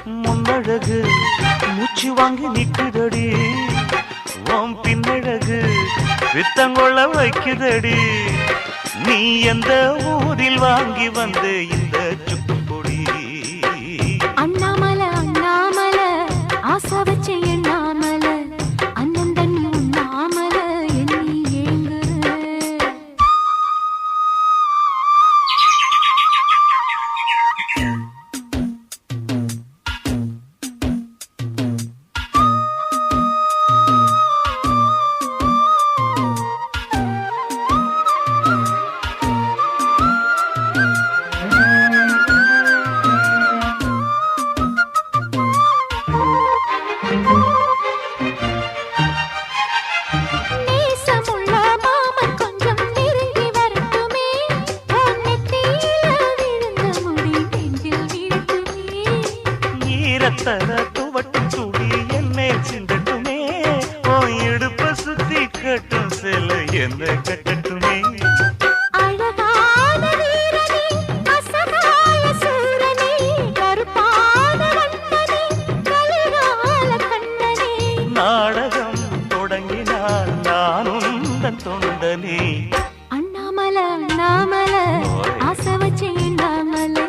முன்னழகு மூச்சு வாங்கி நிக்குதடி, உன் பின்னழகு வித்தங்கொள்ள வைக்குதடி. நீ எந்த ஊரில் வாங்கி வந்த இந்த சுக்கு பொடி? அண்ணாமலை அண்ணாமலை ஆசை வச்ச எண்ணாமலை அண்ணன் தண்ணி உண்ணாமலை எண்ணி ஏங்குற. துவட்டும் சூடி என்னேல் சிந்தட்டுமே, உன் இடுப்ப சுத்தி கட்டும் சில என்ன கட்டட்டுமே. அழகான வீரனே அசகாய சூரனே கருப்பான வண்ணனே கலிகால கண்ணனே. நாடகம் தொடங்கினால் நானும் தன் தொண்டனே. அண்ணாமலை அண்ணாமலை ஆசை வச்ச எண்ணாமலை